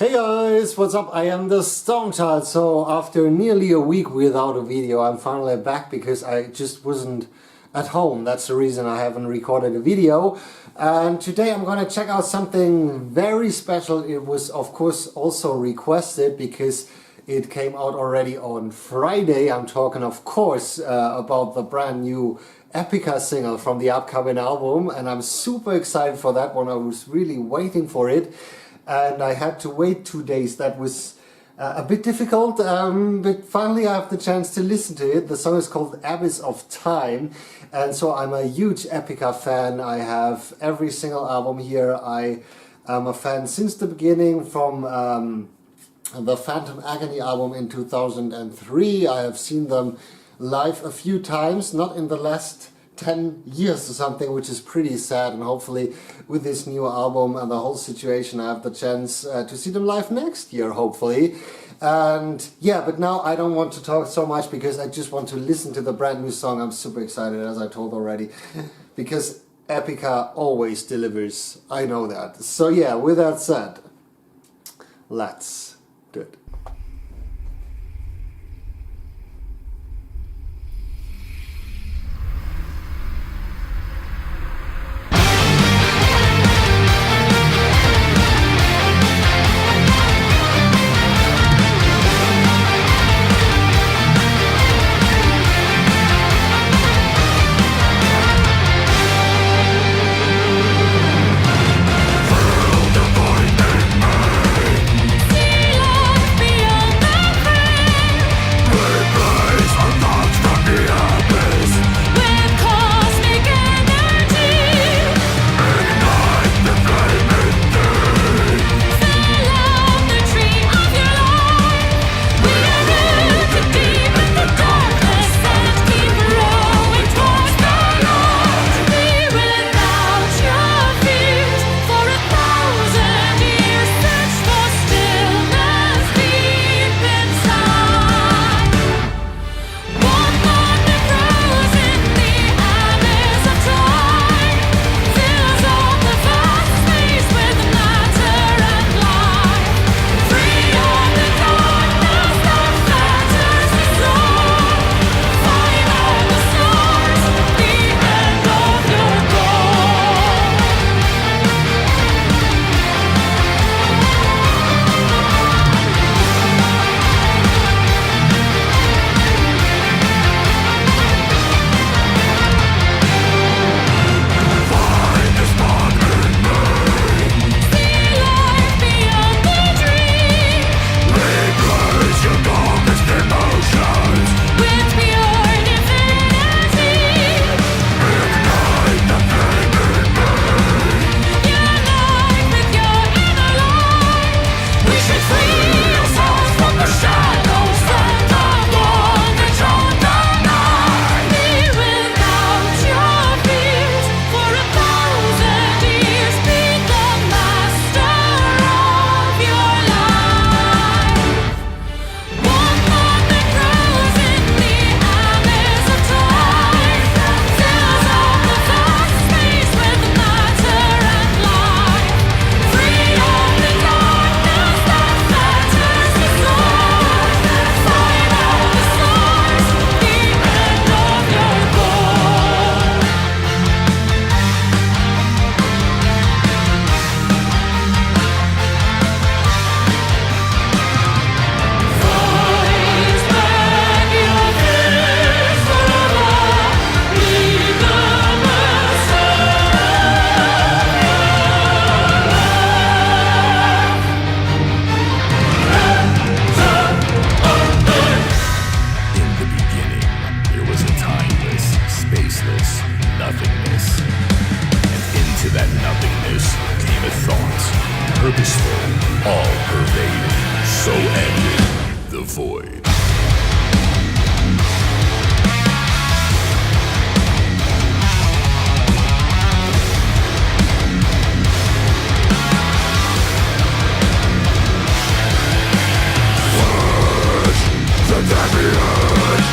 Hey guys, what's up? I am the Stormchild. So after nearly a week without a video, I'm finally back because I just wasn't at home. That's the reason I haven't recorded a video. And today I'm gonna check out something very special. It was of course also requested because it came out already on Friday. I'm talking of course about the brand new EPICA single from the upcoming album, and I'm super excited for that one. I was really waiting for it. And I had to wait 2 days. That was a bit difficult, but finally I have the chance to listen to it. The song is called Abyss of Time, and so I'm a huge EPICA fan. I have every single album here. I am a fan since the beginning, from the Phantom Agony album in 2003. I have seen them live a few times, not in the last 10 years or something, which is pretty sad, and hopefully with this new album and the whole situation I have the chance to see them live next year, hopefully. And yeah, but now I don't want to talk so much because I just want to listen to the brand new song. I'm super excited, as I told already, because EPICA always delivers. I know that. So yeah, with that said, let's do it. Purposeful, all-pervading, so ended the void. The demiurge,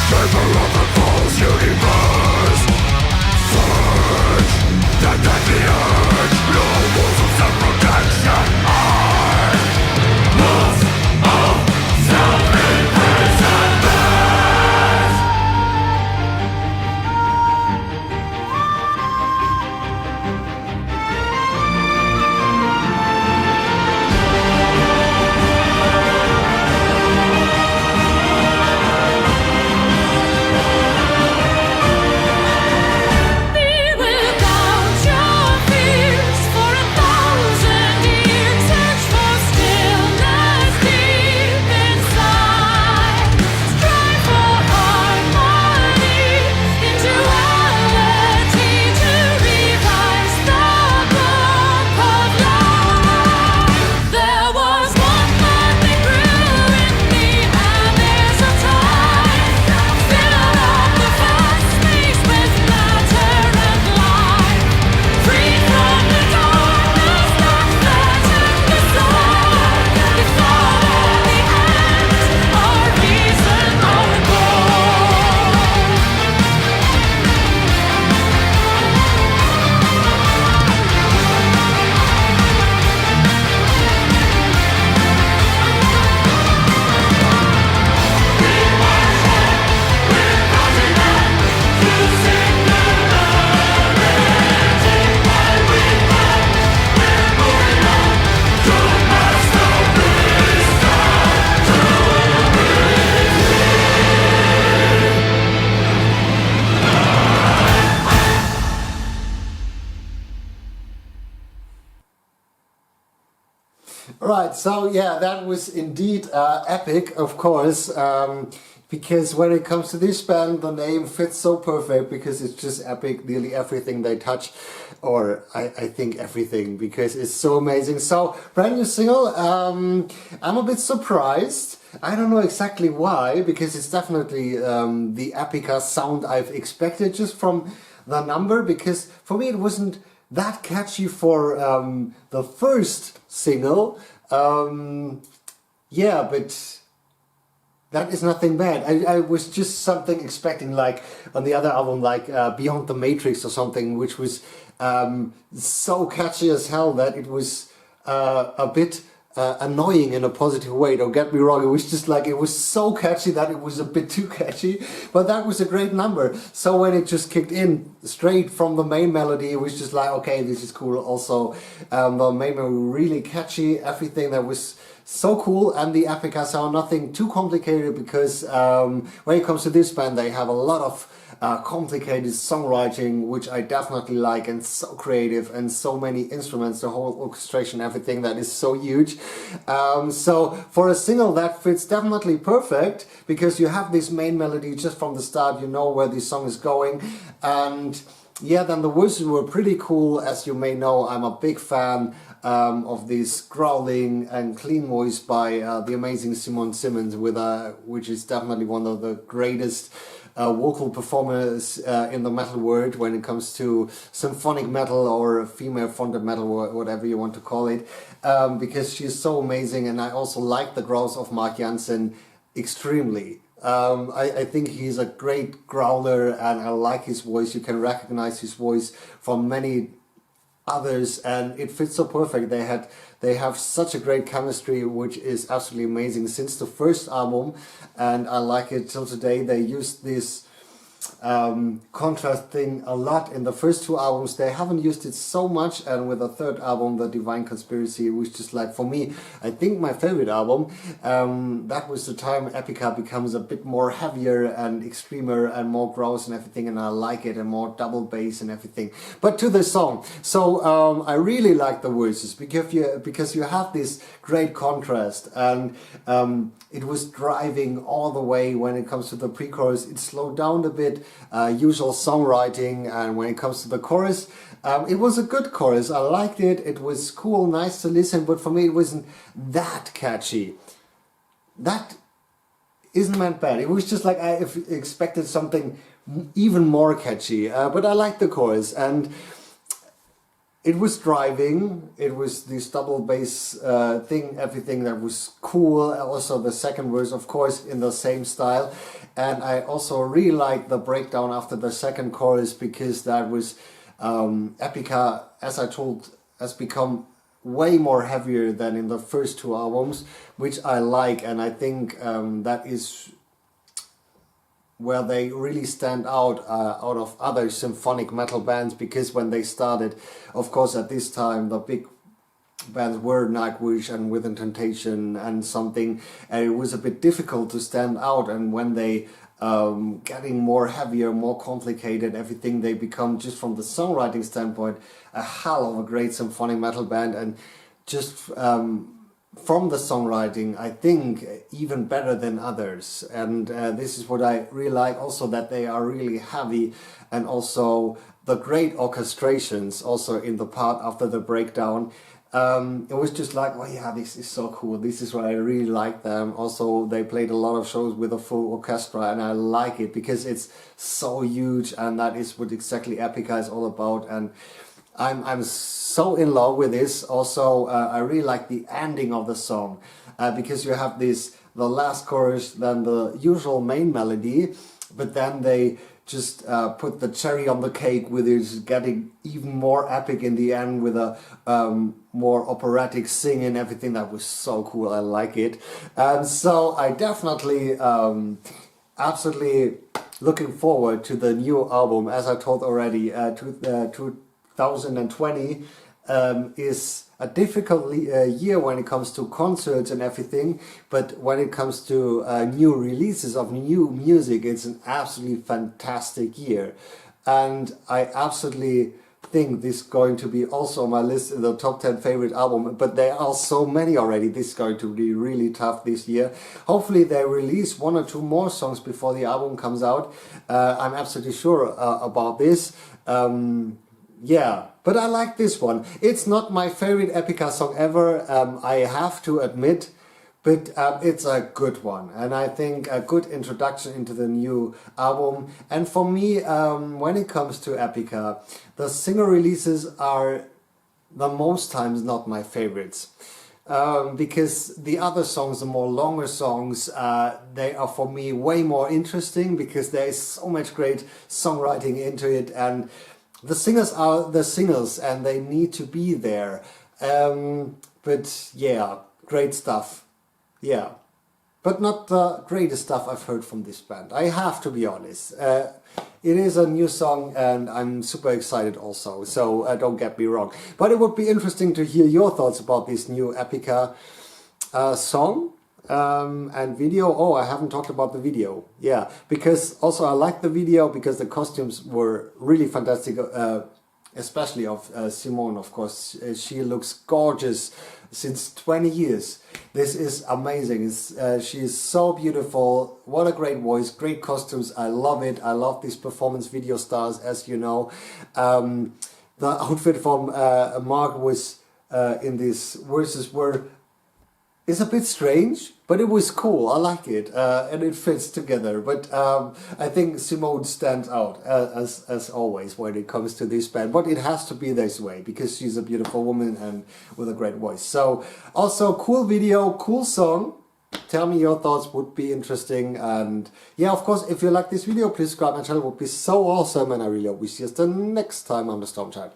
paper of the false universe. Search the demiurge, no walls of self-protection. Right, so yeah, that was indeed epic, of course, because when it comes to this band, the name fits so perfect because it's just epic, nearly everything they touch, or I think everything, because it's so amazing. So, brand new single, I'm a bit surprised. I don't know exactly why, because it's definitely the EPICA sound I've expected just from the number, because for me it wasn't that catchy for the first single. Yeah, but that is nothing bad. I was just something expecting, like on the other album, like Beyond the Matrix or something, which was so catchy as hell that it was a bit annoying in a positive way. Don't get me wrong, it was just like, it was so catchy that it was a bit too catchy, but that was a great number. So when it just kicked in straight from the main melody, it was just like, okay, this is cool. Also, the main melody really catchy, everything that was so cool, and the EPICA sound, nothing too complicated, because when it comes to this band, they have a lot of complicated songwriting, which I definitely like, and so creative, and so many instruments, the whole orchestration, everything that is so huge. So for a single, that fits definitely perfect, because you have this main melody just from the start, you know where the song is going. And yeah, then the verses were pretty cool. As you may know, I'm a big fan of this growling and clean voice by the amazing Simon Simmons, which is definitely one of the greatest vocal performers in the metal world when it comes to symphonic metal or female fronted metal, or whatever you want to call it, because she's so amazing. And I also like the growls of Mark Jansen extremely. I think he's a great growler, and I like his voice. You can recognize his voice from many others, and it fits so perfect. They have such a great chemistry, which is absolutely amazing since the first album, and I like it till today. They used this contrast thing a lot in the first two albums. They haven't used it so much, and with the third album, The Divine Conspiracy, it was just like, for me, I think my favorite album. That was the time EPICA becomes a bit more heavier and extremer and more gross and everything, and I like it, and more double bass and everything. But to the song, so I really like the verses, because you have this great contrast, and it was driving all the way. When it comes to the pre-chorus, it slowed down a bit, usual songwriting, and when it comes to the chorus, it was a good chorus. I liked it, it was cool, nice to listen, but for me it wasn't that catchy. That isn't meant bad, it was just like I expected something even more catchy, but I liked the chorus, and it was driving, it was this double bass thing, everything that was cool. Also the second verse, of course, in the same style. And I also really liked the breakdown after the second chorus, because that was, EPICA, as I told, has become way more heavier than in the first two albums, which I like, and I think that is where they really stand out of other symphonic metal bands, because when they started, of course at this time the big bands were Nightwish and Within Temptation and something, and it was a bit difficult to stand out. And when they getting more heavier, more complicated, everything, they become, just from the songwriting standpoint, a hell of a great symphonic metal band, and just from the songwriting, I think even better than others. And this is what I really like also, that they are really heavy, and also the great orchestrations also in the part after the breakdown. It was just like, oh yeah, this is so cool, this is what I really like them. Also, they played a lot of shows with a full orchestra, and I like it because it's so huge, and that is what exactly EPICA is all about. And I'm so in love with this. Also, I really like the ending of the song, because you have the last chorus, then the usual main melody, but then they just put the cherry on the cake with it getting even more epic in the end, with a more operatic sing and everything. That was so cool, I like it. And so I definitely absolutely looking forward to the new album. As I told already, 2020 is a difficult year when it comes to concerts and everything, but when it comes to new releases of new music, it's an absolutely fantastic year. And I absolutely think this is going to be also on my list in the top 10 favorite album, but there are so many already. This is going to be really tough this year. Hopefully they release 1 or 2 more songs before the album comes out. I'm absolutely sure about this. Yeah, but I like this one. It's not my favorite EPICA song ever, I have to admit. But it's a good one, and I think a good introduction into the new album. And for me, when it comes to EPICA, the single releases are the most times not my favorites. Because the other songs, the more longer songs, they are for me way more interesting because there is so much great songwriting into it, and the singers are the singers and they need to be there. But yeah, great stuff. Yeah, but not the greatest stuff I've heard from this band. I have to be honest. It is a new song and I'm super excited also, so don't get me wrong. But it would be interesting to hear your thoughts about this new EPICA song and video. Oh, I haven't talked about the video. Yeah, because also I like the video because the costumes were really fantastic. Especially of Simone, of course. She looks gorgeous since 20 years. This is amazing. She is so beautiful. What a great voice, great costumes. I love it. I love these performance video stars, as you know. The outfit from Mark was in these verses is a bit strange, but it was cool. I like it, and it fits together. But I think Simone stands out as always when it comes to this band. But it has to be this way because she's a beautiful woman and with a great voice. So also cool video, cool song. Tell me your thoughts, would be interesting. And yeah, of course, if you like this video, please subscribe my channel. Would be so awesome, and I really hope we see us the next time on the Stormchild.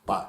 Bye.